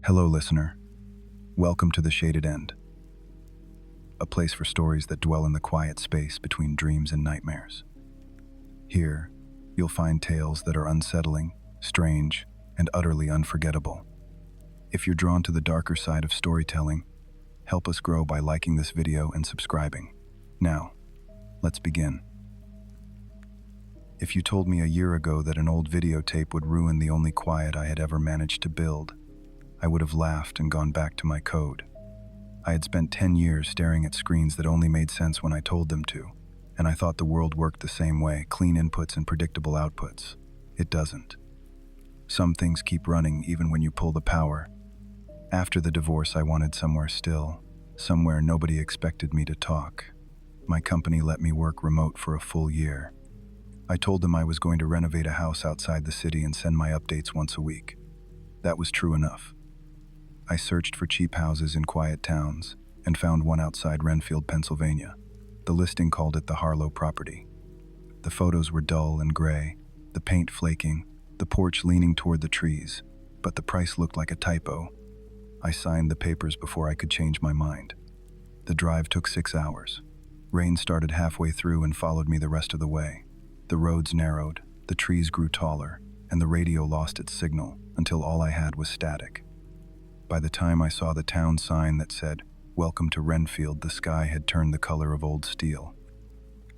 Hello, listener. Welcome to The Shaded End, a place for stories that dwell in the quiet space between dreams and nightmares. Here, you'll find tales that are unsettling, strange, and utterly unforgettable. If you're drawn to the darker side of storytelling, help us grow by liking this video and subscribing. Now, let's begin. If you told me a year ago that an old videotape would ruin the only quiet I had ever managed to build, I would have laughed and gone back to my code. I had spent 10 years staring at screens that only made sense when I told them to, and I thought the world worked the same way, clean inputs and predictable outputs. It doesn't. Some things keep running even when you pull the power. After the divorce, I wanted somewhere still, somewhere nobody expected me to talk. My company let me work remote for a full year. I told them I was going to renovate a house outside the city and send my updates once a week. That was true enough. I searched for cheap houses in quiet towns and found one outside Renfield, Pennsylvania. The listing called it the Harlow property. The photos were dull and gray, the paint flaking, the porch leaning toward the trees, but the price looked like a typo. I signed the papers before I could change my mind. The drive took 6 hours. Rain started halfway through and followed me the rest of the way. The roads narrowed, the trees grew taller, and the radio lost its signal until all I had was static. By the time I saw the town sign that said, "Welcome to Renfield," the sky had turned the color of old steel.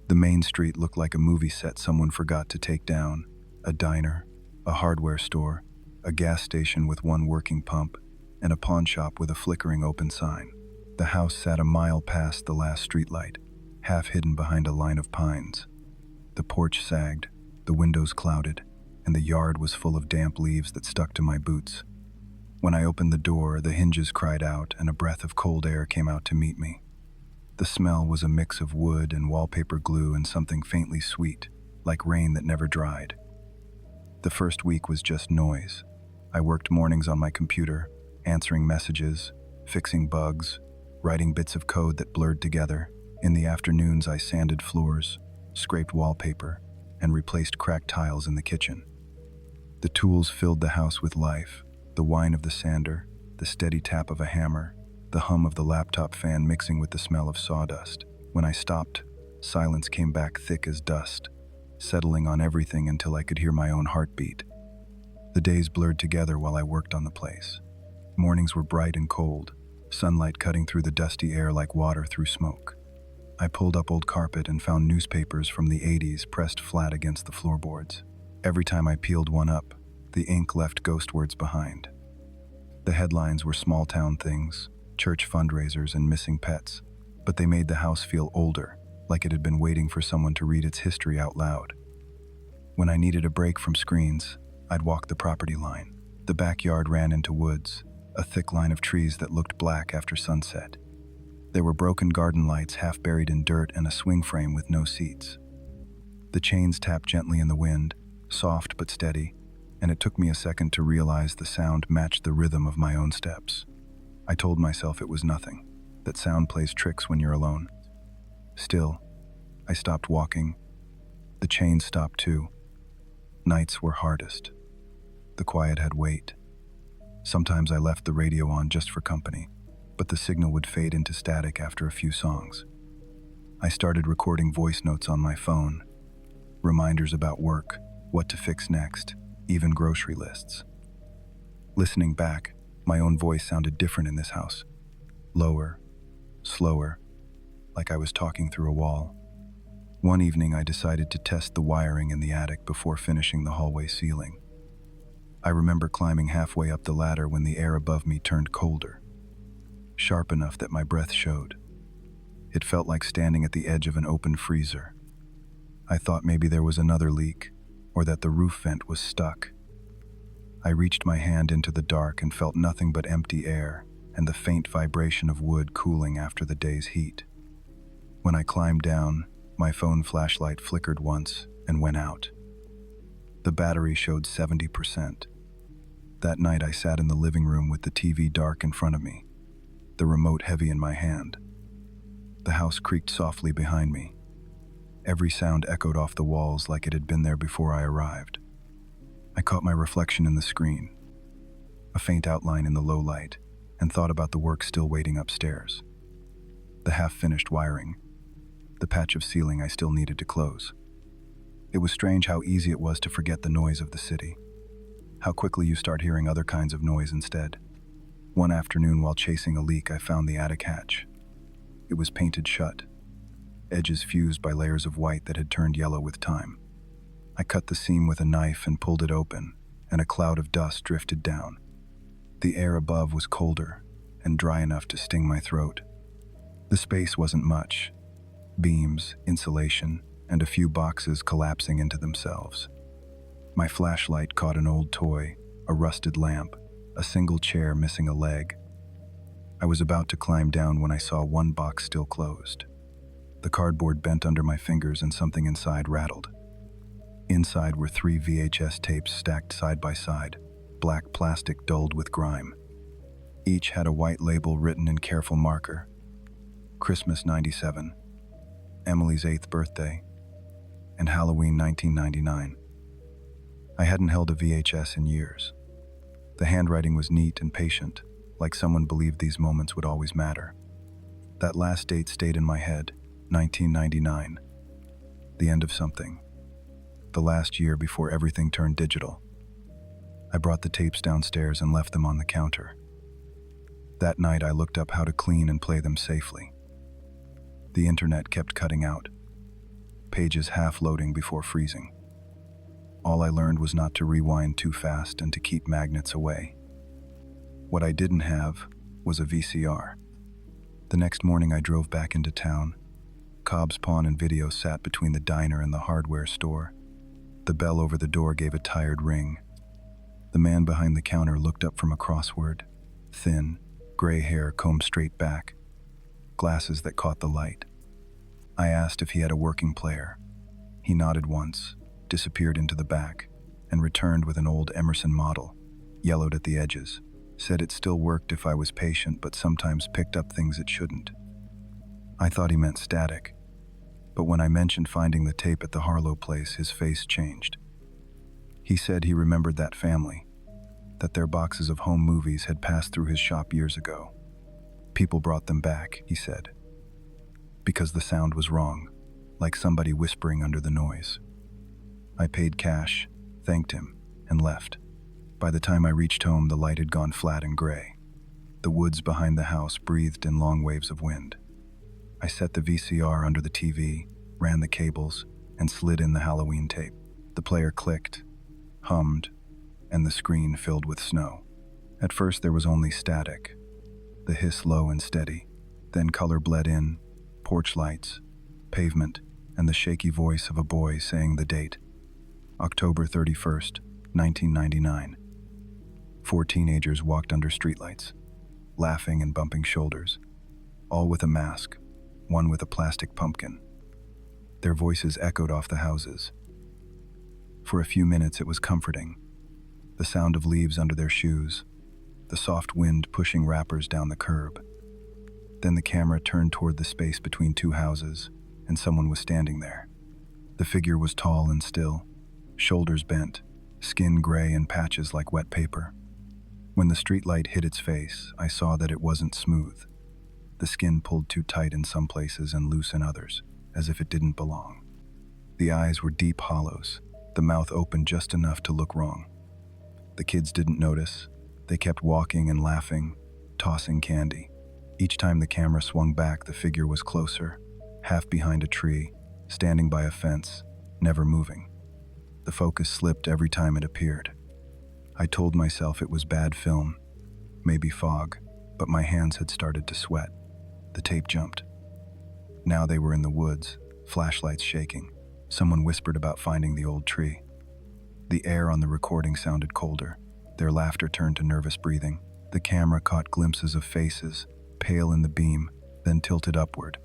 The main street looked like a movie set someone forgot to take down. A diner, a hardware store, a gas station with one working pump, and a pawn shop with a flickering open sign. The house sat a mile past the last streetlight, half hidden behind a line of pines. The porch sagged, the windows clouded, and the yard was full of damp leaves that stuck to my boots. When I opened the door, the hinges cried out and a breath of cold air came out to meet me. The smell was a mix of wood and wallpaper glue and something faintly sweet, like rain that never dried. The first week was just noise. I worked mornings on my computer, answering messages, fixing bugs, writing bits of code that blurred together. In the afternoons, I sanded floors, scraped wallpaper, and replaced cracked tiles in the kitchen. The tools filled the house with life. The whine of the sander, the steady tap of a hammer, the hum of the laptop fan mixing with the smell of sawdust. When I stopped, silence came back thick as dust, settling on everything until I could hear my own heartbeat. The days blurred together while I worked on the place. Mornings were bright and cold, sunlight cutting through the dusty air like water through smoke. I pulled up old carpet and found newspapers from the 80s pressed flat against the floorboards. Every time I peeled one up, the ink left ghost words behind. The headlines were small-town things, church fundraisers and missing pets, but they made the house feel older, like it had been waiting for someone to read its history out loud. When I needed a break from screens, I'd walk the property line. The backyard ran into woods, a thick line of trees that looked black after sunset. There were broken garden lights half buried in dirt and a swing frame with no seats. The chains tapped gently in the wind, soft but steady, and it took me a second to realize the sound matched the rhythm of my own steps. I told myself it was nothing, that sound plays tricks when you're alone. Still, I stopped walking. The chains stopped too. Nights were hardest. The quiet had weight. Sometimes I left the radio on just for company, but the signal would fade into static after a few songs. I started recording voice notes on my phone, reminders about work, what to fix next, even grocery lists. Listening back, my own voice sounded different in this house. Lower, slower, like I was talking through a wall. One evening, I decided to test the wiring in the attic before finishing the hallway ceiling. I remember climbing halfway up the ladder when the air above me turned colder, sharp enough that my breath showed. It felt like standing at the edge of an open freezer. I thought maybe there was another leak, or that the roof vent was stuck. I reached my hand into the dark and felt nothing but empty air and the faint vibration of wood cooling after the day's heat. When I climbed down, my phone flashlight flickered once and went out. The battery showed 70%. That night I sat in the living room with the TV dark in front of me, the remote heavy in my hand. The house creaked softly behind me. Every sound echoed off the walls like it had been there before I arrived. I caught my reflection in the screen. A a faint outline in the low light, and thought about the work still waiting upstairs. The half-finished wiring, the patch of ceiling I still needed to close. It was strange how easy it was to forget the noise of the city, how quickly you start hearing other kinds of noise instead. One afternoon while chasing a leak, I found the attic hatch. It was painted shut, edges fused by layers of white that had turned yellow with time. I cut the seam with a knife and pulled it open, and a cloud of dust drifted down. The air above was colder and dry enough to sting my throat. The space wasn't much: beams, insulation, and a few boxes collapsing into themselves. My flashlight caught an old toy, a rusted lamp, a single chair missing a leg. I was about to climb down when I saw one box still closed. The cardboard bent under my fingers and something inside rattled. Inside were 3 VHS tapes stacked side by side, black plastic dulled with grime. Each had a white label written in careful marker: Christmas '97, Emily's 8th birthday, and Halloween 1999. I hadn't held a VHS in years. The handwriting was neat and patient, like someone believed these moments would always matter. That last date stayed in my head, 1999. The end of something. The last year before everything turned digital. I brought the tapes downstairs and left them on the counter. That night I looked up how to clean and play them safely. The internet kept cutting out, pages half loading before freezing. All I learned was not to rewind too fast and to keep magnets away. What I didn't have was a VCR. The next morning I drove back into town. Cobb's Pawn and Video sat between the diner and the hardware store. The bell over the door gave a tired ring. The man behind the counter looked up from a crossword. Thin, gray hair combed straight back, glasses that caught the light. I asked if he had a working player. He nodded once, disappeared into the back, and returned with an old Emerson model, yellowed at the edges. Said it still worked if I was patient, but sometimes picked up things it shouldn't. I thought he meant static, but when I mentioned finding the tape at the Harlow place, his face changed. He said he remembered that family, that their boxes of home movies had passed through his shop years ago. People brought them back, he said, because the sound was wrong, like somebody whispering under the noise. I paid cash, thanked him, and left. By the time I reached home, the light had gone flat and gray. The woods behind the house breathed in long waves of wind. I set the VCR under the TV, ran the cables, and slid in the Halloween tape. The player clicked, hummed, and the screen filled with snow. At first there was only static, the hiss low and steady. Then color bled in, porch lights, pavement, and the shaky voice of a boy saying the date. October 31st, 1999. 4 teenagers walked under streetlights, laughing and bumping shoulders, all with a mask, one with a plastic pumpkin. Their voices echoed off the houses. For a few minutes it was comforting. The sound of leaves under their shoes, the soft wind pushing wrappers down the curb. Then the camera turned toward the space between 2 houses, and someone was standing there. The figure was tall and still, shoulders bent, skin gray in patches like wet paper. When the streetlight hit its face, I saw that it wasn't smooth. The skin pulled too tight in some places and loose in others, as if it didn't belong. The eyes were deep hollows, the mouth open just enough to look wrong. The kids didn't notice. They kept walking and laughing, tossing candy. Each time the camera swung back, the figure was closer, half behind a tree, standing by a fence, never moving. The focus slipped every time it appeared. I told myself it was bad film, maybe fog, but my hands had started to sweat. The tape jumped. Now they were in the woods, flashlights shaking. Someone whispered about finding the old tree. The air on the recording sounded colder. Their laughter turned to nervous breathing. The camera caught glimpses of faces, pale in the beam, then tilted upward.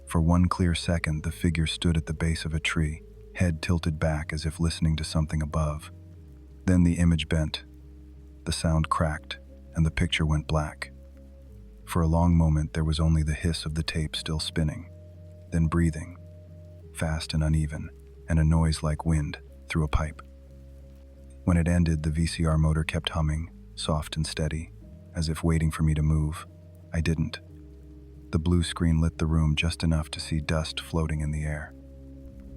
For one clear second, the figure stood at the base of a tree, head tilted back as if listening to something above. Then the image bent, the sound cracked, and the picture went black. For a long moment there was only the hiss of the tape still spinning, then breathing, fast and uneven, and a noise like wind through a pipe. When it ended, the VCR motor kept humming, soft and steady, as if waiting for me to move. I didn't. The blue screen lit the room just enough to see dust floating in the air.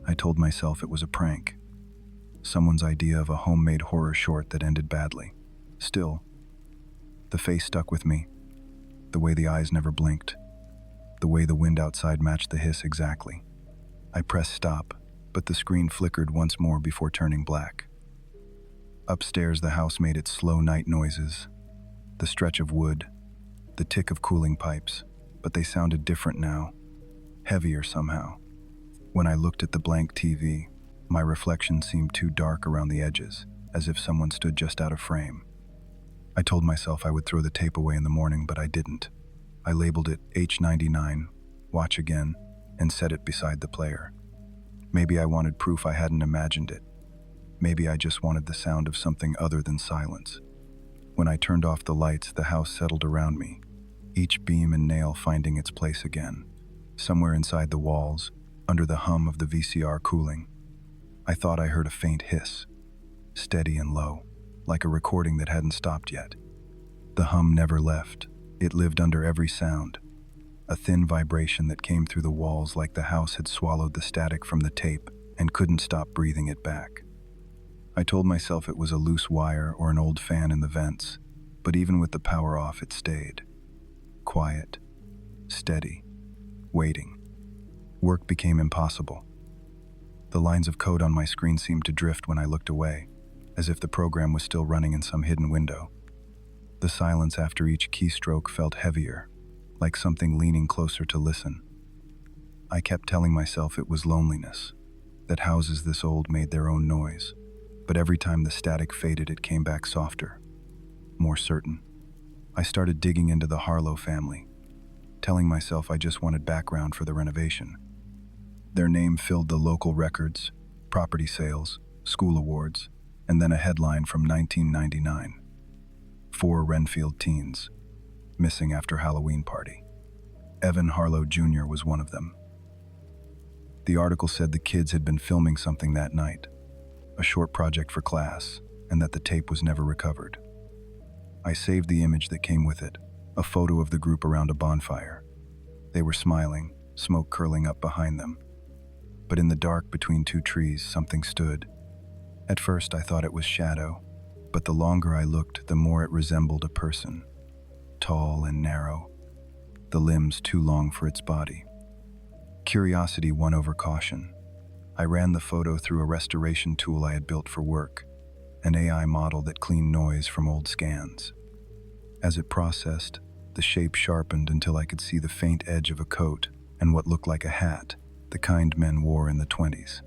I told myself it was a prank, someone's idea of a homemade horror short that ended badly. Still, the face stuck with me, the way the eyes never blinked, the way the wind outside matched the hiss exactly. I pressed stop, but the screen flickered once more before turning black. Upstairs, the house made its slow night noises, the stretch of wood, the tick of cooling pipes, but they sounded different now, heavier somehow. When I looked at the blank TV, my reflection seemed too dark around the edges, as if someone stood just out of frame. I told myself I would throw the tape away in the morning, but I didn't. I labeled it H99, watch again, and set it beside the player. Maybe I wanted proof I hadn't imagined it. Maybe I just wanted the sound of something other than silence. When I turned off the lights, the house settled around me, each beam and nail finding its place again. Somewhere inside the walls, under the hum of the VCR cooling, I thought I heard a faint hiss, steady and low, like a recording that hadn't stopped yet. The hum never left. It lived under every sound, a thin vibration that came through the walls like the house had swallowed the static from the tape and couldn't stop breathing it back. I told myself it was a loose wire or an old fan in the vents, but even with the power off, it stayed. Quiet, steady, waiting. Work became impossible. The lines of code on my screen seemed to drift when I looked away, as if the program was still running in some hidden window. The silence after each keystroke felt heavier, like something leaning closer to listen. I kept telling myself it was loneliness, that houses this old made their own noise, but every time the static faded, it came back softer, more certain. I started digging into the Harlow family, telling myself I just wanted background for the renovation. Their name filled the local records, property sales, school awards, and then a headline from 1999. 4 Renfield teens, missing after Halloween party. Evan Harlow Jr. was one of them. The article said the kids had been filming something that night, a short project for class, and that the tape was never recovered. I saved the image that came with it, a photo of the group around a bonfire. They were smiling, smoke curling up behind them. But in the dark between 2 trees, something stood. At first I thought it was shadow, but the longer I looked, the more it resembled a person. Tall and narrow, the limbs too long for its body. Curiosity won over caution. I ran the photo through a restoration tool I had built for work, an AI model that cleaned noise from old scans. As it processed, the shape sharpened until I could see the faint edge of a coat and what looked like a hat, the kind men wore in the 20s.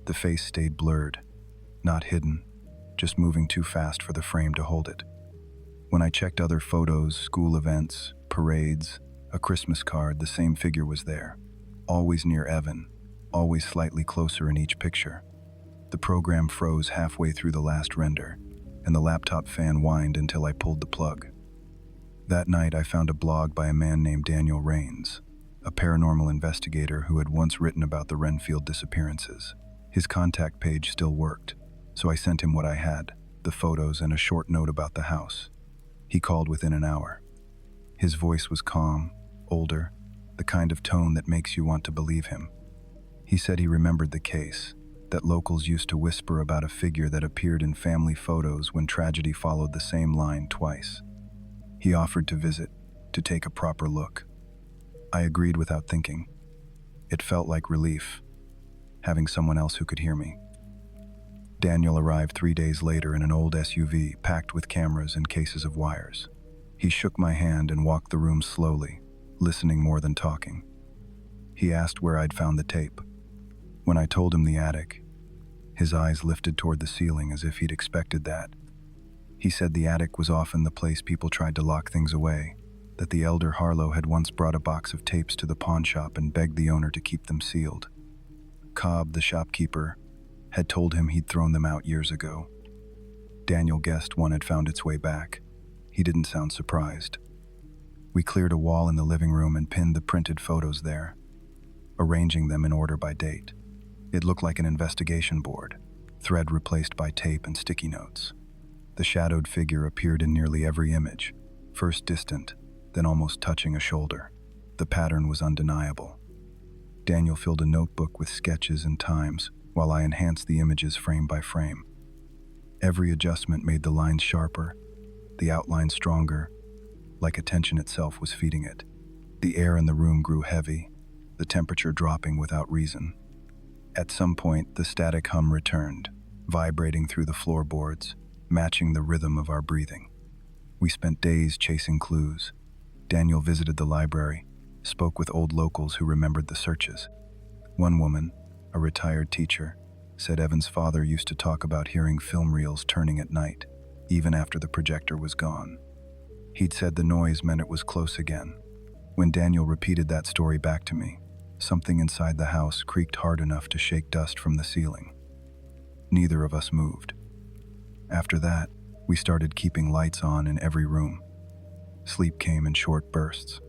The face stayed blurred, not hidden, just moving too fast for the frame to hold it. When I checked other photos, school events, parades, a Christmas card, the same figure was there, always near Evan, always slightly closer in each picture. The program froze halfway through the last render, and the laptop fan whined until I pulled the plug. That night I found a blog by a man named Daniel Rains, a paranormal investigator who had once written about the Renfield disappearances. His contact page still worked, so I sent him what I had, the photos and a short note about the house. He called within an hour. His voice was calm, older, the kind of tone that makes you want to believe him. He said he remembered the case, that locals used to whisper about a figure that appeared in family photos when tragedy followed the same line twice. He offered to visit, to take a proper look. I agreed without thinking. It felt like relief, having someone else who could hear me. Daniel arrived 3 days later in an old SUV packed with cameras and cases of wires. He shook my hand and walked the room slowly, listening more than talking. He asked where I'd found the tape. When I told him the attic, his eyes lifted toward the ceiling as if he'd expected that. He said the attic was often the place people tried to lock things away, that the elder Harlow had once brought a box of tapes to the pawn shop and begged the owner to keep them sealed. Cobb, the shopkeeper, had told him he'd thrown them out years ago. Daniel guessed one had found its way back. He didn't sound surprised. We cleared a wall in the living room and pinned the printed photos there, arranging them in order by date. It looked like an investigation board, thread replaced by tape and sticky notes. The shadowed figure appeared in nearly every image, first distant, then almost touching a shoulder. The pattern was undeniable. Daniel filled a notebook with sketches and times, while I enhanced the images frame by frame. Every adjustment made the lines sharper, the outline stronger, like attention itself was feeding it. The air in the room grew heavy, the temperature dropping without reason. At some point, the static hum returned, vibrating through the floorboards, matching the rhythm of our breathing. We spent days chasing clues. Daniel visited the library, spoke with old locals who remembered the searches. One woman, a retired teacher, said Evan's father used to talk about hearing film reels turning at night, even after the projector was gone. He'd said the noise meant it was close again. When Daniel repeated that story back to me, something inside the house creaked hard enough to shake dust from the ceiling. Neither of us moved. After that, we started keeping lights on in every room. Sleep came in short bursts.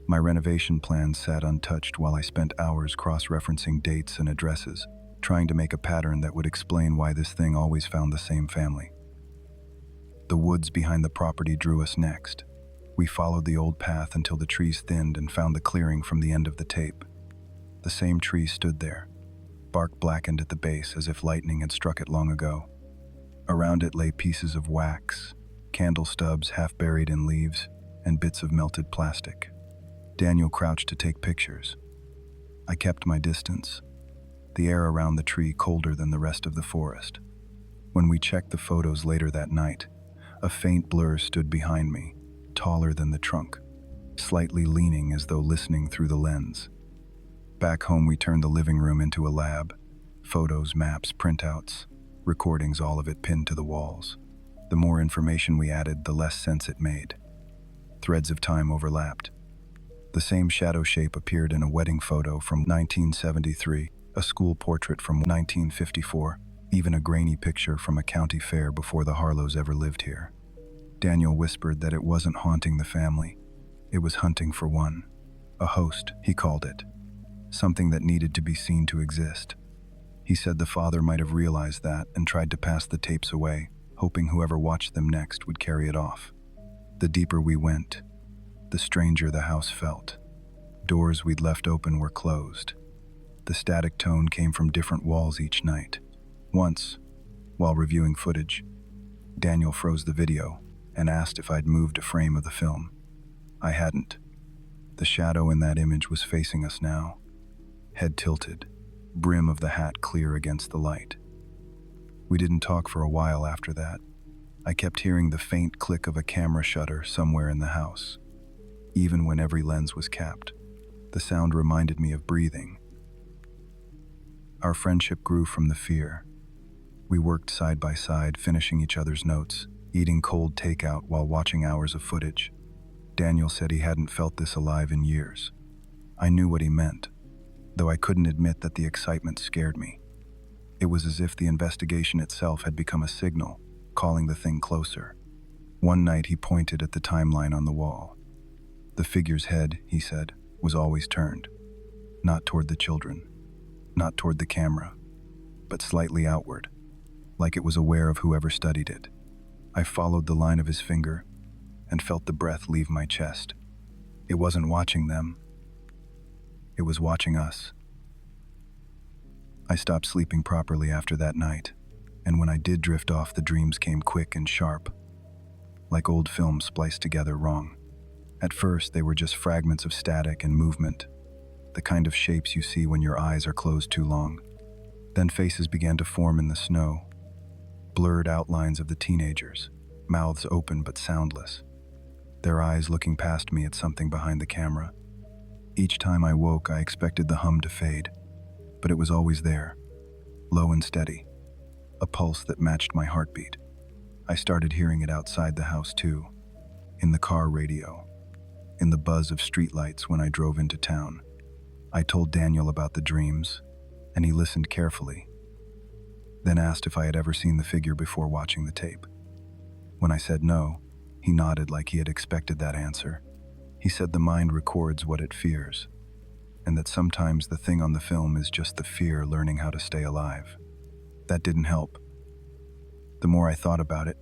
My renovation plans sat untouched while I spent hours cross-referencing dates and addresses, trying to make a pattern that would explain why this thing always found the same family. The woods behind the property drew us next. We followed the old path until the trees thinned and found the clearing from the end of the tape. The same tree stood there, bark blackened at the base as if lightning had struck it long ago. Around it lay pieces of wax, candle stubs half buried in leaves, and bits of melted plastic. Daniel crouched to take pictures. I kept my distance, the air around the tree colder than the rest of the forest. When we checked the photos later that night, a faint blur stood behind me, taller than the trunk, slightly leaning as though listening through the lens. Back home, we turned the living room into a lab. Photos, maps, printouts, recordings, all of it pinned to the walls. The more information we added, the less sense it made. Threads of time overlapped. The same shadow shape appeared in a wedding photo from 1973, a school portrait from 1954, even a grainy picture from a county fair before the Harlows ever lived here. Daniel whispered that it wasn't haunting the family. It was hunting for one. A host, he called it. Something that needed to be seen to exist. He said the father might have realized that and tried to pass the tapes away, hoping whoever watched them next would carry it off. The deeper we went, the stranger the house felt. Doors we'd left open were closed. The static tone came from different walls each night. Once, while reviewing footage, Daniel froze the video and asked if I'd moved a frame of the film. I hadn't. The shadow in that image was facing us now, head tilted, brim of the hat clear against the light. We didn't talk for a while after that. I kept hearing the faint click of a camera shutter somewhere in the house. Even when every lens was capped, the sound reminded me of breathing. Our friendship grew from the fear. We worked side by side, finishing each other's notes, eating cold takeout while watching hours of footage. Daniel said he hadn't felt this alive in years. I knew what he meant, though I couldn't admit that the excitement scared me. It was as if the investigation itself had become a signal, calling the thing closer. One night he pointed at the timeline on the wall. The figure's head, he said, was always turned, not toward the children, not toward the camera, but slightly outward, like it was aware of whoever studied it. I followed the line of his finger and felt the breath leave my chest. It wasn't watching them. It was watching us. I stopped sleeping properly after that night, and when I did drift off, the dreams came quick and sharp, like old films spliced together wrong. At first, they were just fragments of static and movement, the kind of shapes you see when your eyes are closed too long. Then faces began to form in the snow, blurred outlines of the teenagers, mouths open but soundless, their eyes looking past me at something behind the camera. Each time I woke, I expected the hum to fade, but it was always there, low and steady, a pulse that matched my heartbeat. I started hearing it outside the house too, in the car radio, in the buzz of streetlights when I drove into town. I told Daniel about the dreams, and he listened carefully, then asked if I had ever seen the figure before watching the tape. When I said no, he nodded like he had expected that answer. He said the mind records what it fears, and that sometimes the thing on the film is just the fear learning how to stay alive. That didn't help. The more I thought about it,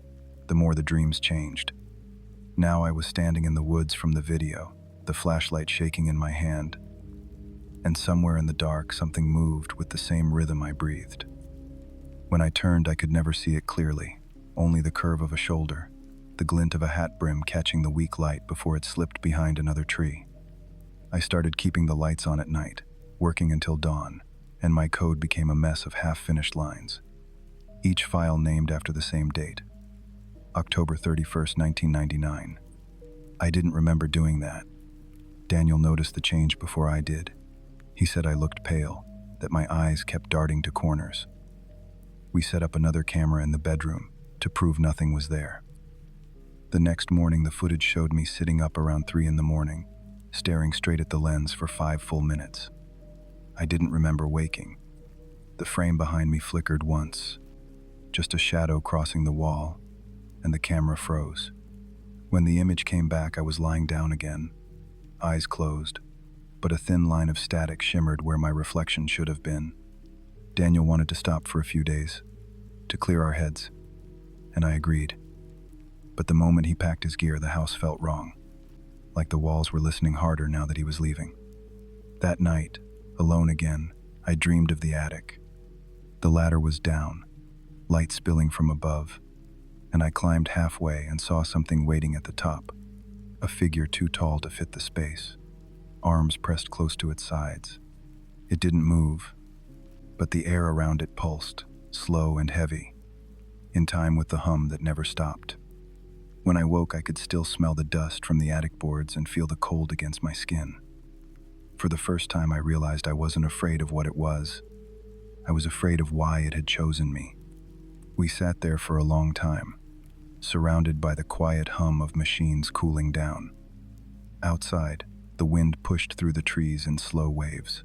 the more the dreams changed. Now I was standing in the woods from the video, the flashlight shaking in my hand, and somewhere in the dark something moved with the same rhythm I breathed. When I turned, I could never see it clearly, only the curve of a shoulder, the glint of a hat brim catching the weak light before it slipped behind another tree. I started keeping the lights on at night, working until dawn, and my code became a mess of half-finished lines, each file named after the same date, October 31st, 1999. I didn't remember doing that. Daniel noticed the change before I did. He said I looked pale, that my eyes kept darting to corners. We set up another camera in the bedroom to prove nothing was there. The next morning, the footage showed me sitting up around 3 a.m, staring straight at the lens for 5 full minutes. I didn't remember waking. The frame behind me flickered once, just a shadow crossing the wall, and the camera froze. When the image came back, I was lying down again, eyes closed, but a thin line of static shimmered where my reflection should have been. Daniel wanted to stop for a few days, to clear our heads, and I agreed. But the moment he packed his gear, the house felt wrong, like the walls were listening harder now that he was leaving. That night, alone again, I dreamed of the attic. The ladder was down, light spilling from above, and I climbed halfway and saw something waiting at the top, a figure too tall to fit the space, arms pressed close to its sides. It didn't move, but the air around it pulsed, slow and heavy, in time with the hum that never stopped. When I woke, I could still smell the dust from the attic boards and feel the cold against my skin. For the first time, I realized I wasn't afraid of what it was. I was afraid of why it had chosen me. We sat there for a long time, surrounded by the quiet hum of machines cooling down. Outside, the wind pushed through the trees in slow waves.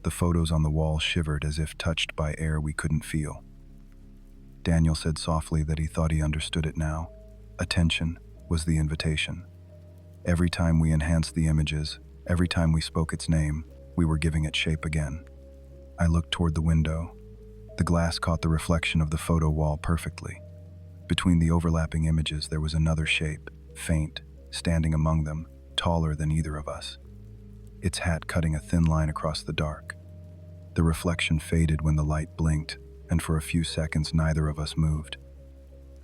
The photos on the wall shivered as if touched by air we couldn't feel. Daniel said softly that he thought he understood it now. Attention was the invitation. Every time we enhanced the images, every time we spoke its name, we were giving it shape again. I looked toward the window. The glass caught the reflection of the photo wall perfectly. Between the overlapping images, there was another shape, faint, standing among them, taller than either of us, its hat cutting a thin line across the dark. The reflection faded when the light blinked, and for a few seconds neither of us moved.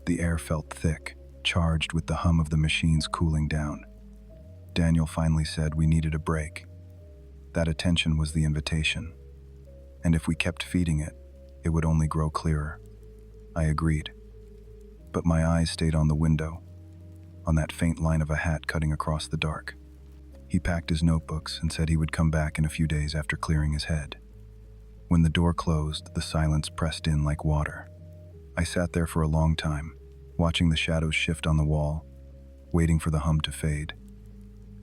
The air felt thick, charged with the hum of the machines cooling down. Daniel finally said we needed a break. That attention was the invitation, and if we kept feeding it, it would only grow clearer. I agreed, but my eyes stayed on the window, on that faint line of a hat cutting across the dark. He packed his notebooks and said he would come back in a few days after clearing his head. When the door closed, the silence pressed in like water. I sat there for a long time, watching the shadows shift on the wall, waiting for the hum to fade.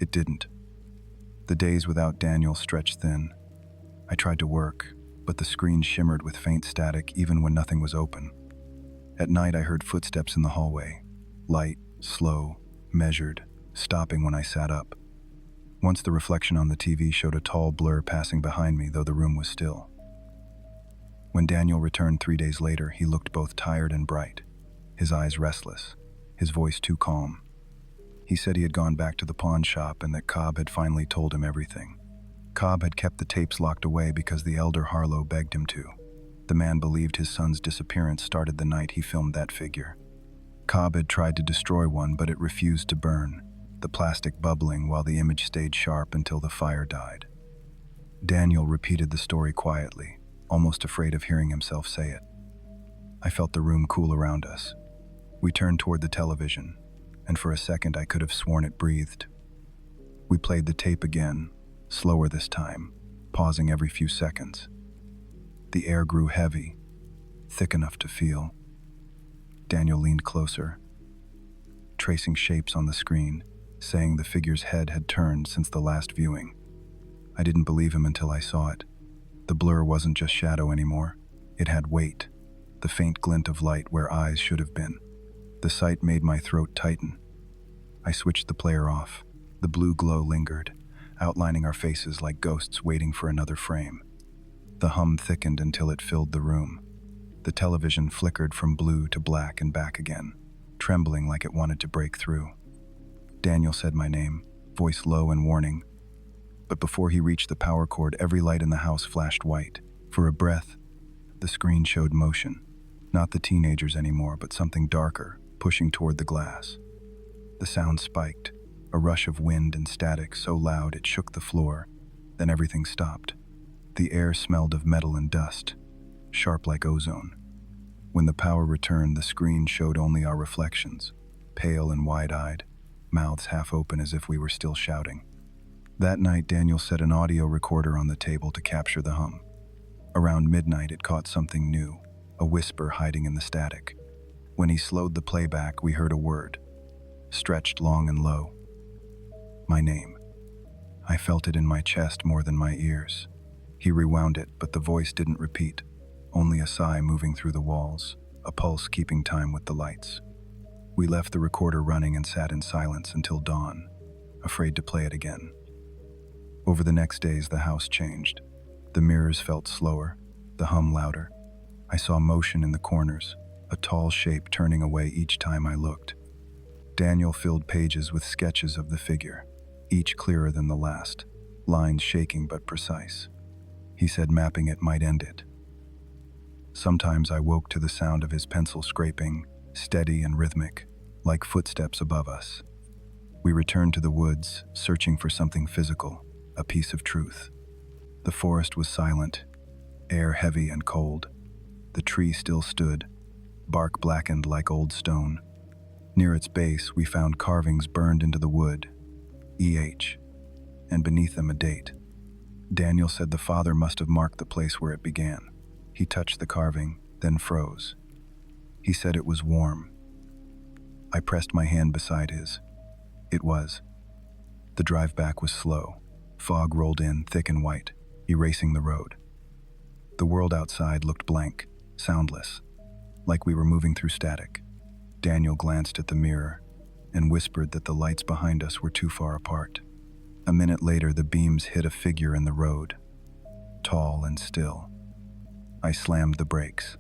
It didn't. The days without Daniel stretched thin. I tried to work, but the screen shimmered with faint static even when nothing was open. At night, I heard footsteps in the hallway, light, slow, measured, stopping when I sat up. Once the reflection on the TV showed a tall blur passing behind me, though the room was still. When Daniel returned 3 days later, he looked both tired and bright, his eyes restless, his voice too calm. He said he had gone back to the pawn shop and that Cobb had finally told him everything. Cobb had kept the tapes locked away because the elder Harlow begged him to. The man believed his son's disappearance started the night he filmed that figure. Cobb had tried to destroy one, but it refused to burn, the plastic bubbling while the image stayed sharp until the fire died. Daniel repeated the story quietly, almost afraid of hearing himself say it. I felt the room cool around us. We turned toward the television, and for a second I could have sworn it breathed. We played the tape again, slower this time, pausing every few seconds. The air grew heavy, thick enough to feel. Daniel leaned closer, tracing shapes on the screen, saying the figure's head had turned since the last viewing. I didn't believe him until I saw it. The blur wasn't just shadow anymore. It had weight, the faint glint of light where eyes should have been. The sight made my throat tighten. I switched the player off. The blue glow lingered, outlining our faces like ghosts waiting for another frame. The hum thickened until it filled the room. The television flickered from blue to black and back again, trembling like it wanted to break through. Daniel said my name, voice low and warning. But before he reached the power cord, every light in the house flashed white. For a breath, the screen showed motion. Not the teenagers anymore, but something darker, pushing toward the glass. The sound spiked, a rush of wind and static so loud it shook the floor. Then everything stopped. The air smelled of metal and dust, sharp like ozone. When the power returned, the screen showed only our reflections, pale and wide-eyed, mouths half open as if we were still shouting. That night, Daniel set an audio recorder on the table to capture the hum. Around midnight, it caught something new, a whisper hiding in the static. When he slowed the playback, we heard a word, stretched long and low. My name. I felt it in my chest more than my ears. He rewound it, but the voice didn't repeat, only a sigh moving through the walls, a pulse keeping time with the lights. We left the recorder running and sat in silence until dawn, afraid to play it again. Over the next days, the house changed. The mirrors felt slower, the hum louder. I saw motion in the corners, a tall shape turning away each time I looked. Daniel filled pages with sketches of the figure, each clearer than the last, lines shaking but precise. He said mapping it might end it. Sometimes I woke to the sound of his pencil scraping, steady and rhythmic, like footsteps above us. We returned to the woods, searching for something physical, a piece of truth. The forest was silent, air heavy and cold. The tree still stood, bark blackened like old stone. Near its base, we found carvings burned into the wood, EH, and beneath them a date. Daniel said the father must have marked the place where it began. He touched the carving, then froze. He said it was warm. I pressed my hand beside his. It was. The drive back was slow. Fog rolled in, thick and white, erasing the road. The world outside looked blank, soundless, like we were moving through static. Daniel glanced at the mirror and whispered that the lights behind us were too far apart. A minute later, the beams hit a figure in the road, tall and still. I slammed the brakes.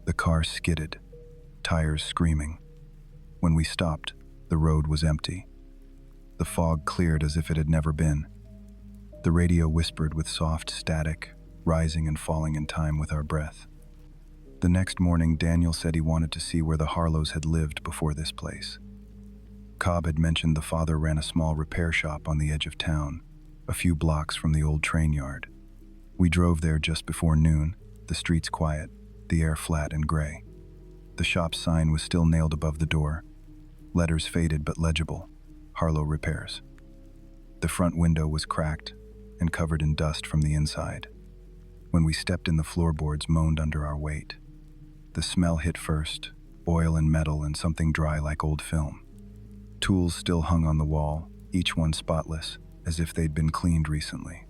The car skidded, tires screaming. When we stopped, the road was empty. The fog cleared as if it had never been. The radio whispered with soft static, rising and falling in time with our breath. The next morning, Daniel said he wanted to see where the Harlows had lived before this place. Cobb had mentioned the father ran a small repair shop on the edge of town, a few blocks from the old train yard. We drove there just before noon, the streets quiet, the air flat and gray. The shop's sign was still nailed above the door, letters faded but legible, Harlow Repairs. The front window was cracked and covered in dust from the inside. When we stepped in, the floorboards moaned under our weight. The smell hit first, oil and metal and something dry like old film. Tools still hung on the wall, each one spotless, as if they'd been cleaned recently.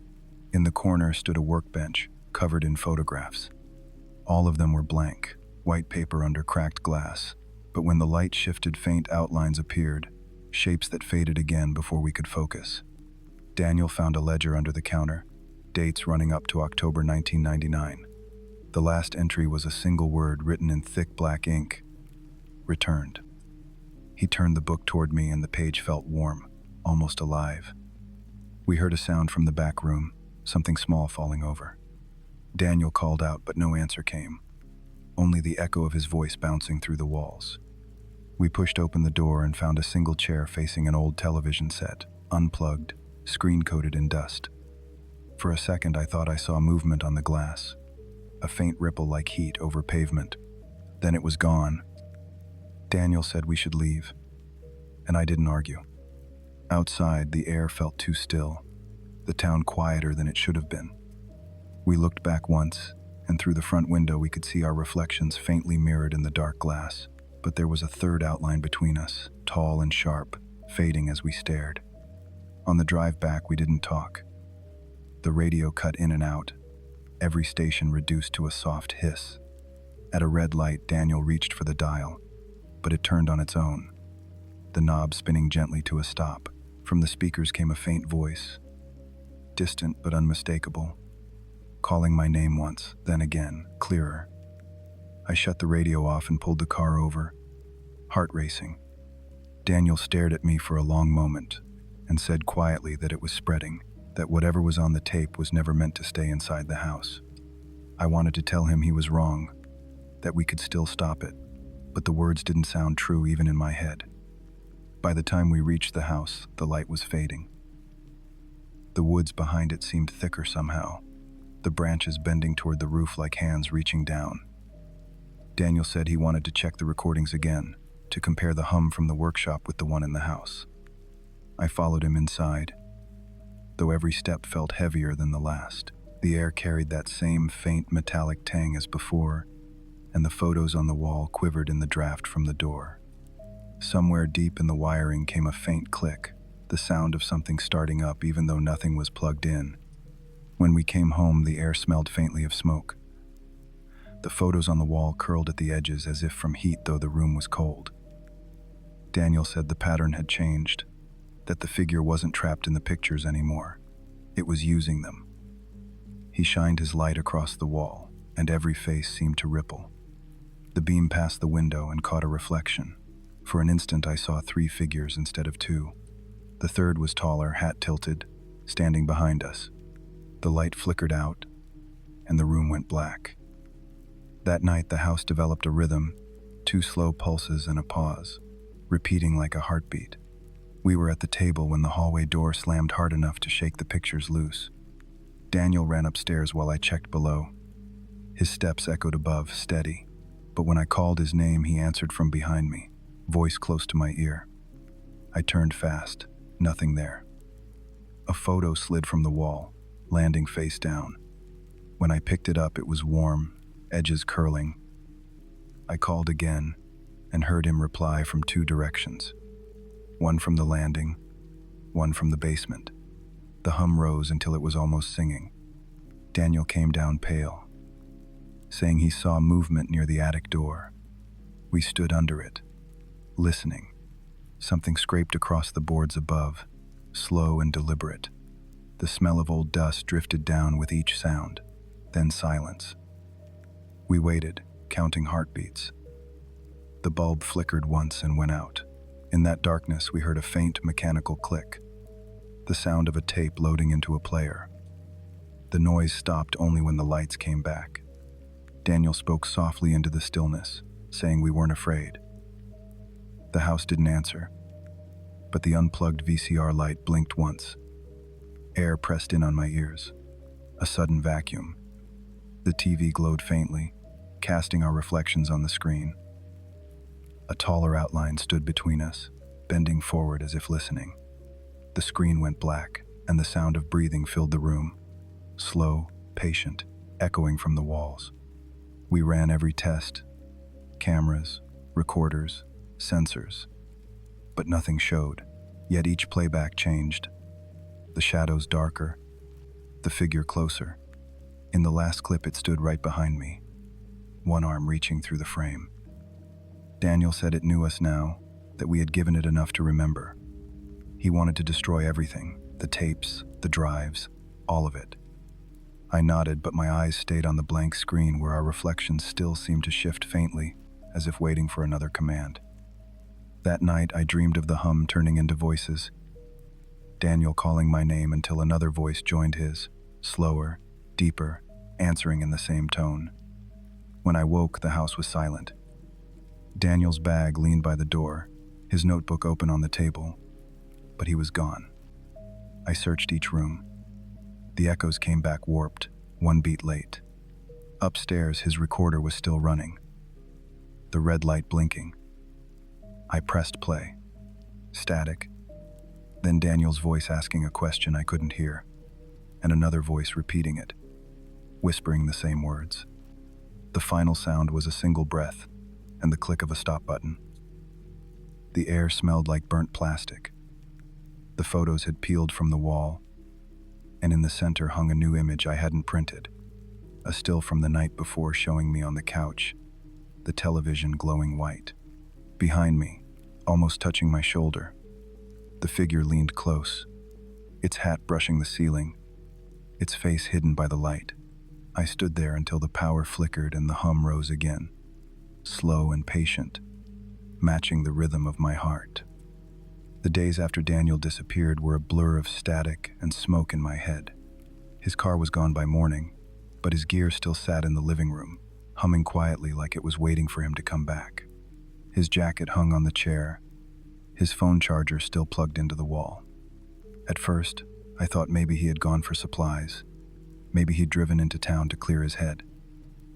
In the corner stood a workbench, covered in photographs. All of them were blank, white paper under cracked glass, but when the light shifted, faint outlines appeared, shapes that faded again before we could focus. Daniel found a ledger under the counter, dates running up to October 1999. The last entry was a single word written in thick black ink, returned. He turned the book toward me and the page felt warm, almost alive. We heard a sound from the back room, something small falling over. Daniel called out, but no answer came, only the echo of his voice bouncing through the walls. We pushed open the door and found a single chair facing an old television set, unplugged, screen-coated in dust. For a second, I thought I saw movement on the glass, a faint ripple like heat over pavement. Then it was gone. Daniel said we should leave, and I didn't argue. Outside, the air felt too still, the town quieter than it should have been. We looked back once, and through the front window we could see our reflections faintly mirrored in the dark glass, but there was a third outline between us, tall and sharp, fading as we stared. On the drive back, we didn't talk. The radio cut in and out, every station reduced to a soft hiss. At a red light, Daniel reached for the dial, but it turned on its own, the knob spinning gently to a stop. From the speakers came a faint voice, distant but unmistakable, calling my name once, then again, clearer. I shut the radio off and pulled the car over. heart racing. Daniel stared at me for a long moment and said quietly that it was spreading, that whatever was on the tape was never meant to stay inside the house. I wanted to tell him he was wrong, that we could still stop it, but the words didn't sound true even in my head. By the time we reached the house, the light was fading. The woods behind it seemed thicker somehow, the branches bending toward the roof like hands reaching down. Daniel said he wanted to check the recordings again, to compare the hum from the workshop with the one in the house. I followed him inside. Though every step felt heavier than the last, the air carried that same faint metallic tang as before, and the photos on the wall quivered in the draft from the door. Somewhere deep in the wiring came a faint click, the sound of something starting up even though nothing was plugged in. When we came home, the air smelled faintly of smoke. The photos on the wall curled at the edges as if from heat, though the room was cold. Daniel said the pattern had changed, that the figure wasn't trapped in the pictures anymore. It was using them. He shined his light across the wall, and every face seemed to ripple. The beam passed the window and caught a reflection. For an instant I saw 3 figures instead of 2. The third was taller, hat tilted, standing behind us. The light flickered out, and the room went black. That night the house developed a rhythm, 2 slow pulses and a pause, repeating like a heartbeat. We were at the table when the hallway door slammed hard enough to shake the pictures loose. Daniel ran upstairs while I checked below. His steps echoed above, steady, but when I called his name, he answered from behind me, voice close to my ear. I turned fast, nothing there. A photo slid from the wall, landing face down. When I picked it up, it was warm, edges curling. I called again and heard him reply from 2 directions. One from the landing, one from the basement. The hum rose until it was almost singing. Daniel came down pale, saying he saw movement near the attic door. We stood under it, listening. Something scraped across the boards above, slow and deliberate. The smell of old dust drifted down with each sound, then silence. We waited, counting heartbeats. The bulb flickered once and went out. In that darkness, we heard a faint mechanical click, the sound of a tape loading into a player. The noise stopped only when the lights came back. Daniel spoke softly into the stillness, saying we weren't afraid. The house didn't answer, but the unplugged VCR light blinked once. Air pressed in on my ears. A sudden vacuum. The TV glowed faintly, casting our reflections on the screen. A taller outline stood between us, bending forward as if listening. The screen went black, and the sound of breathing filled the room, slow, patient, echoing from the walls. We ran every test, cameras, recorders, sensors, but nothing showed, yet each playback changed. The shadows darker, the figure closer. In the last clip, it stood right behind me, one arm reaching through the frame. Daniel said it knew us now, that we had given it enough to remember. He wanted to destroy everything, the tapes, the drives, all of it. I nodded, but my eyes stayed on the blank screen where our reflections still seemed to shift faintly, as if waiting for another command. That night, I dreamed of the hum turning into voices, Daniel calling my name until another voice joined his, slower, deeper, answering in the same tone. When I woke, the house was silent. Daniel's bag leaned by the door, his notebook open on the table, but he was gone. I searched each room. The echoes came back warped, 1 beat late. Upstairs, his recorder was still running, the red light blinking. I pressed play. Static. Then Daniel's voice asking a question I couldn't hear, and another voice repeating it, whispering the same words. The final sound was a single breath, and the click of a stop button. The air smelled like burnt plastic. The photos had peeled from the wall, and in the center hung a new image I hadn't printed, a still from the night before showing me on the couch, the television glowing white. Behind me, almost touching my shoulder, the figure leaned close, its hat brushing the ceiling, its face hidden by the light. I stood there until the power flickered and the hum rose again, slow and patient, matching the rhythm of my heart. The days after Daniel disappeared were a blur of static and smoke in my head. His car was gone by morning, but his gear still sat in the living room, humming quietly like it was waiting for him to come back. His jacket hung on the chair, his phone charger still plugged into the wall. At first, I thought maybe he had gone for supplies. Maybe he'd driven into town to clear his head.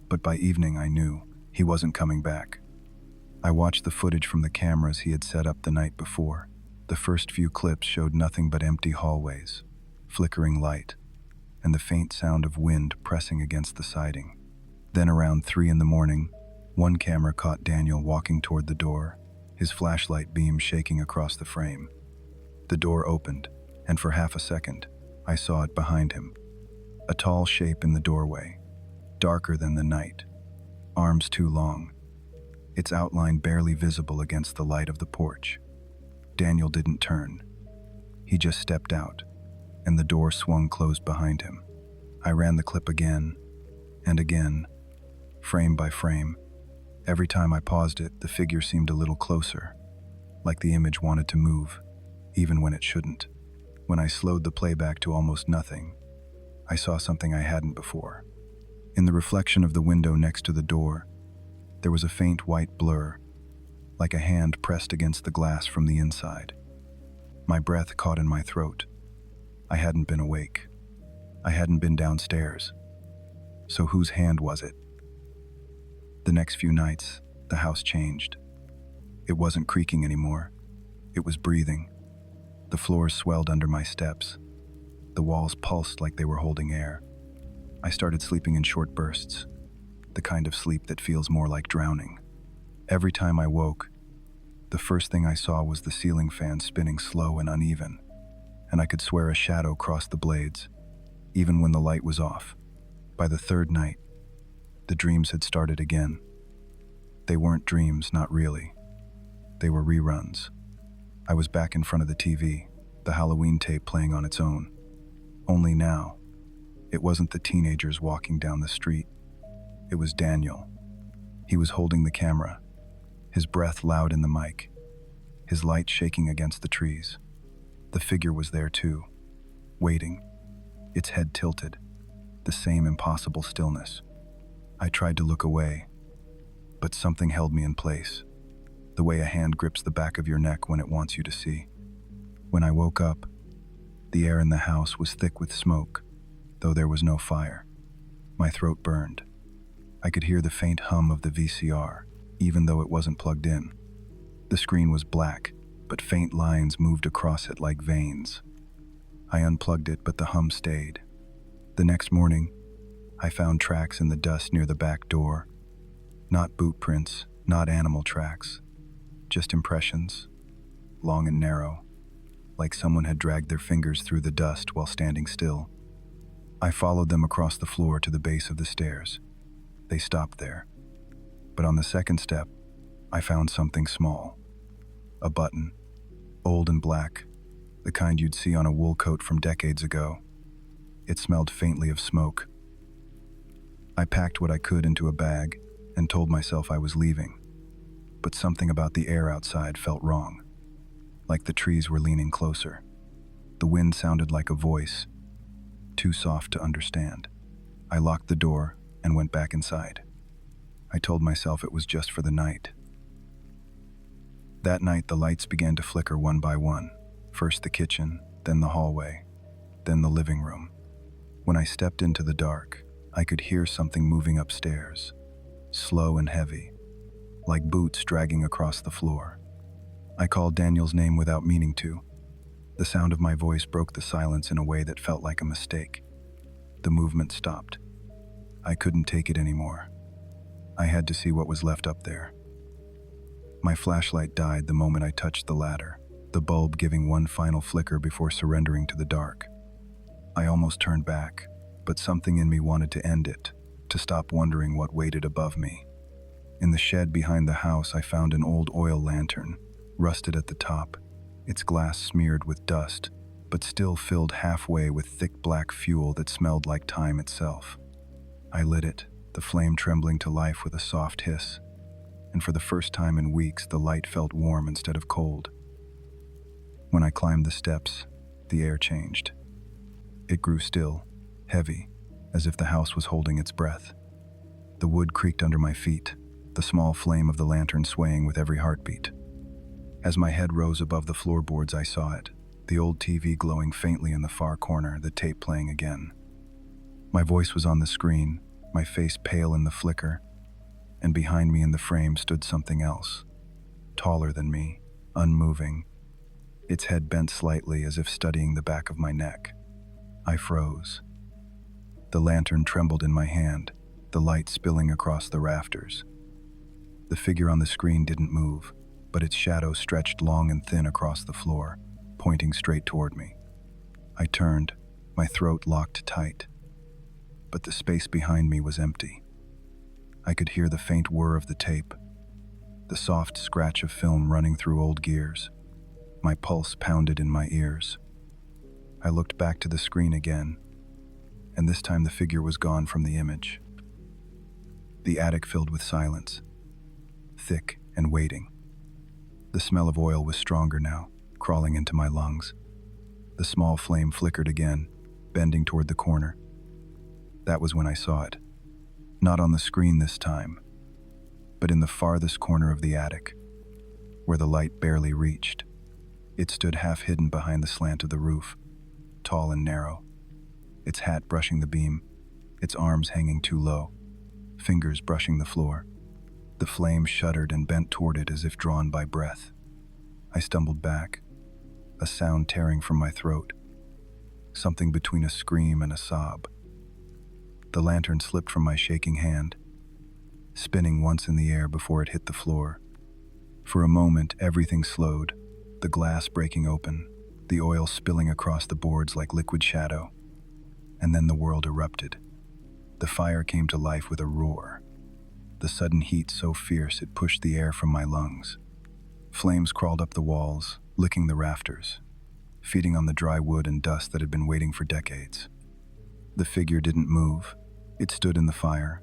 But by evening I knew he wasn't coming back. I watched the footage from the cameras he had set up the night before. The first few clips showed nothing but empty hallways, flickering light, and the faint sound of wind pressing against the siding. Then around 3 a.m, one camera caught Daniel walking toward the door, his flashlight beam shaking across the frame. The door opened, and for half a second, I saw it behind him. A tall shape in the doorway, darker than the night, arms too long, its outline barely visible against the light of the porch. Daniel didn't turn. He just stepped out, and the door swung closed behind him. I ran the clip again and again, frame by frame. Every time I paused it, the figure seemed a little closer, like the image wanted to move, even when it shouldn't. When I slowed the playback to almost nothing, I saw something I hadn't before. In the reflection of the window next to the door, there was a faint white blur, like a hand pressed against the glass from the inside. My breath caught in my throat. I hadn't been awake. I hadn't been downstairs. So whose hand was it? The next few nights, the house changed. It wasn't creaking anymore. It was breathing. The floors swelled under my steps. The walls pulsed like they were holding air. I started sleeping in short bursts, the kind of sleep that feels more like drowning. Every time I woke, the first thing I saw was the ceiling fan spinning slow and uneven, and I could swear a shadow crossed the blades, even when the light was off. By the third night, the dreams had started again. They weren't dreams, not really. They were reruns. I was back in front of the TV, the Halloween tape playing on its own. Only now, it wasn't the teenagers walking down the street. It was Daniel. He was holding the camera, his breath loud in the mic, his light shaking against the trees. The figure was there too, waiting, its head tilted, the same impossible stillness. I tried to look away, but something held me in place, the way a hand grips the back of your neck when it wants you to see. When I woke up, the air in the house was thick with smoke, though there was no fire. My throat burned. I could hear the faint hum of the VCR, even though it wasn't plugged in. The screen was black, but faint lines moved across it like veins. I unplugged it, but the hum stayed. The next morning, I found tracks in the dust near the back door. Not boot prints, not animal tracks, just impressions, long and narrow, like someone had dragged their fingers through the dust while standing still. I followed them across the floor to the base of the stairs. They stopped there. But on the second step, I found something small. A button, old and black, the kind you'd see on a wool coat from decades ago. It smelled faintly of smoke. I packed what I could into a bag and told myself I was leaving. But something about the air outside felt wrong, like the trees were leaning closer. The wind sounded like a voice, too soft to understand. I locked the door and went back inside. I told myself it was just for the night. That night, the lights began to flicker one by one. First the kitchen, then the hallway, then the living room. When I stepped into the dark, I could hear something moving upstairs, slow and heavy, like boots dragging across the floor. I called Daniel's name without meaning to. The sound of my voice broke the silence in a way that felt like a mistake. The movement stopped. I couldn't take it anymore. I had to see what was left up there. My flashlight died the moment I touched the ladder, the bulb giving one final flicker before surrendering to the dark. I almost turned back, but something in me wanted to end it, to stop wondering what waited above me. In the shed behind the house, I found an old oil lantern, rusted at the top, its glass smeared with dust, but still filled halfway with thick black fuel that smelled like time itself. I lit it, the flame trembling to life with a soft hiss. and for the first time in weeks, the light felt warm instead of cold. When I climbed the steps, the air changed. It grew still, heavy, as if the house was holding its breath. The wood creaked under my feet, the small flame of the lantern swaying with every heartbeat. As my head rose above the floorboards, I saw it, the old TV glowing faintly in the far corner, the tape playing again. My voice was on the screen, my face pale in the flicker, and behind me in the frame stood something else, taller than me, unmoving, its head bent slightly as if studying the back of my neck. I froze. The lantern trembled in my hand, the light spilling across the rafters. The figure on the screen didn't move, but its shadow stretched long and thin across the floor, pointing straight toward me. I turned, my throat locked tight. But the space behind me was empty. I could hear the faint whir of the tape, the soft scratch of film running through old gears. My pulse pounded in my ears. I looked back to the screen again, and this time the figure was gone from the image. The attic filled with silence, thick and waiting. The smell of oil was stronger now, crawling into my lungs. The small flame flickered again, bending toward the corner. That was when I saw it. Not on the screen this time, but in the farthest corner of the attic, where the light barely reached. It stood half hidden behind the slant of the roof, tall and narrow, its hat brushing the beam, its arms hanging too low, fingers brushing the floor. The flame shuddered and bent toward it as if drawn by breath. I stumbled back, a sound tearing from my throat, something between a scream and a sob. The lantern slipped from my shaking hand, spinning once in the air before it hit the floor. For a moment, everything slowed, the glass breaking open, the oil spilling across the boards like liquid shadow. And then the world erupted. The fire came to life with a roar, the sudden heat so fierce it pushed the air from my lungs. Flames crawled up the walls, licking the rafters, feeding on the dry wood and dust that had been waiting for decades. The figure didn't move. It stood in the fire,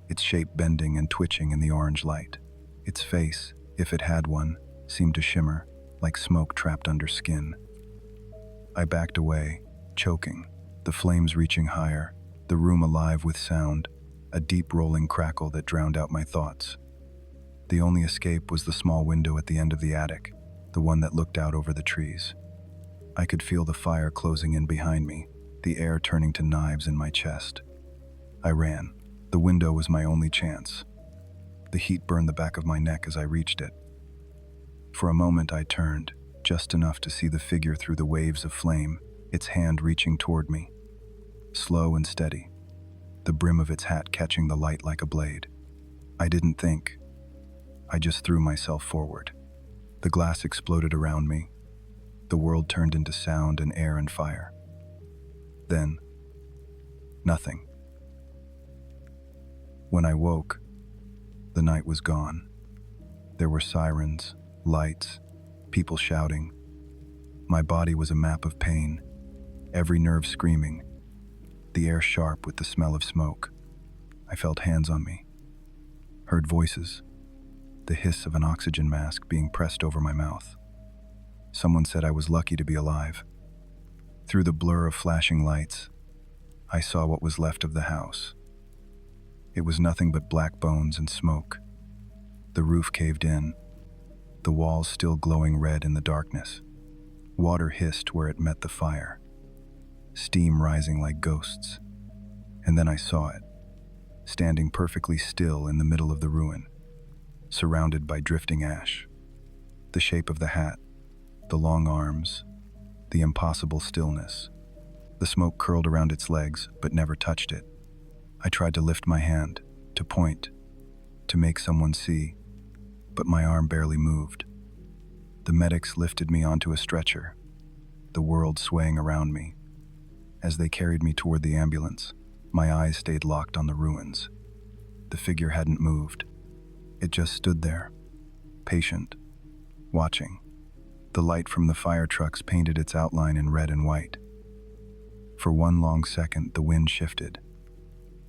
its shape bending and twitching in the orange light. Its face, if it had one, seemed to shimmer, like smoke trapped under skin. I backed away, choking, the flames reaching higher, the room alive with sound, a deep rolling crackle that drowned out my thoughts. The only escape was the small window at the end of the attic, the one that looked out over the trees. I could feel the fire closing in behind me, the air turning to knives in my chest. I ran. The window was my only chance. The heat burned the back of my neck as I reached it. For a moment I turned, just enough to see the figure through the waves of flame, its hand reaching toward me. Slow and steady, the brim of its hat catching the light like a blade. I didn't think. I just threw myself forward. The glass exploded around me. The world turned into sound and air and fire. Then, nothing. When I woke, the night was gone. There were sirens, lights, people shouting. My body was a map of pain, every nerve screaming, the air sharp with the smell of smoke. I felt hands on me, heard voices, the hiss of an oxygen mask being pressed over my mouth. Someone said I was lucky to be alive. Through the blur of flashing lights, I saw what was left of the house. It was nothing but black bones and smoke. The roof caved in, the walls still glowing red in the darkness. Water hissed where it met the fire, steam rising like ghosts. And then I saw it, standing perfectly still in the middle of the ruin, surrounded by drifting ash. The shape of the hat, the long arms, the impossible stillness. The smoke curled around its legs, but never touched it. I tried to lift my hand, to point, to make someone see, but my arm barely moved. The medics lifted me onto a stretcher, the world swaying around me. As they carried me toward the ambulance, my eyes stayed locked on the ruins. The figure hadn't moved. It just stood there, patient, watching. The light from the fire trucks painted its outline in red and white. For one long second, the wind shifted,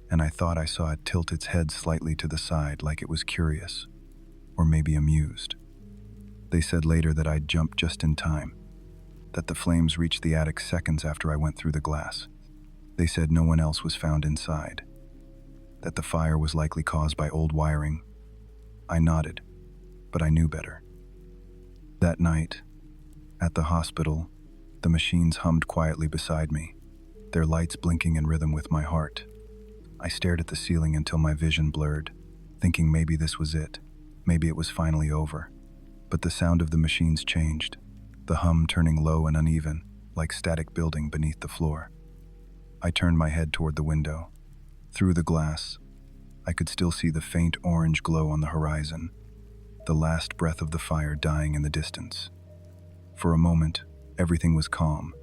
and I thought I saw it tilt its head slightly to the side like it was curious. or maybe amused. They said later that I'd jumped just in time, that the flames reached the attic seconds after I went through the glass. They said no one else was found inside, that the fire was likely caused by old wiring. I nodded, but I knew better. That night, at the hospital, the machines hummed quietly beside me, their lights blinking in rhythm with my heart. I stared at the ceiling until my vision blurred, thinking maybe this was it, maybe it was finally over. But the sound of the machines changed, the hum turning low and uneven, like static building beneath the floor. I turned my head toward the window. Through the glass, I could still see the faint orange glow on the horizon, the last breath of the fire dying in the distance. For a moment, everything was calm.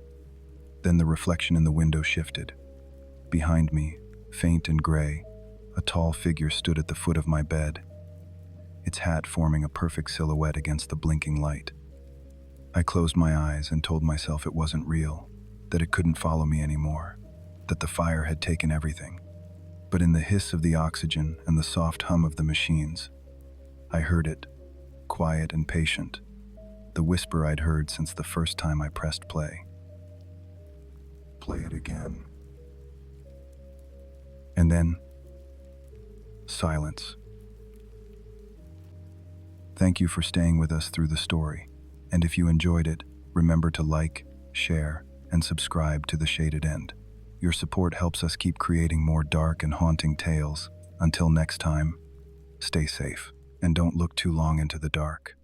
Then the reflection in the window shifted. Behind me, faint and gray, a tall figure stood at the foot of my bed, its hat forming a perfect silhouette against the blinking light. I closed my eyes and told myself it wasn't real, that it couldn't follow me anymore, that the fire had taken everything. But in the hiss of the oxygen and the soft hum of the machines, I heard it, quiet and patient, the whisper I'd heard since the first time I pressed play. Play it again. And then, silence. Thank you for staying with us through the story, and if you enjoyed it, remember to like, share, and subscribe to The Shaded End. Your support helps us keep creating more dark and haunting tales. Until next time, stay safe, and don't look too long into the dark.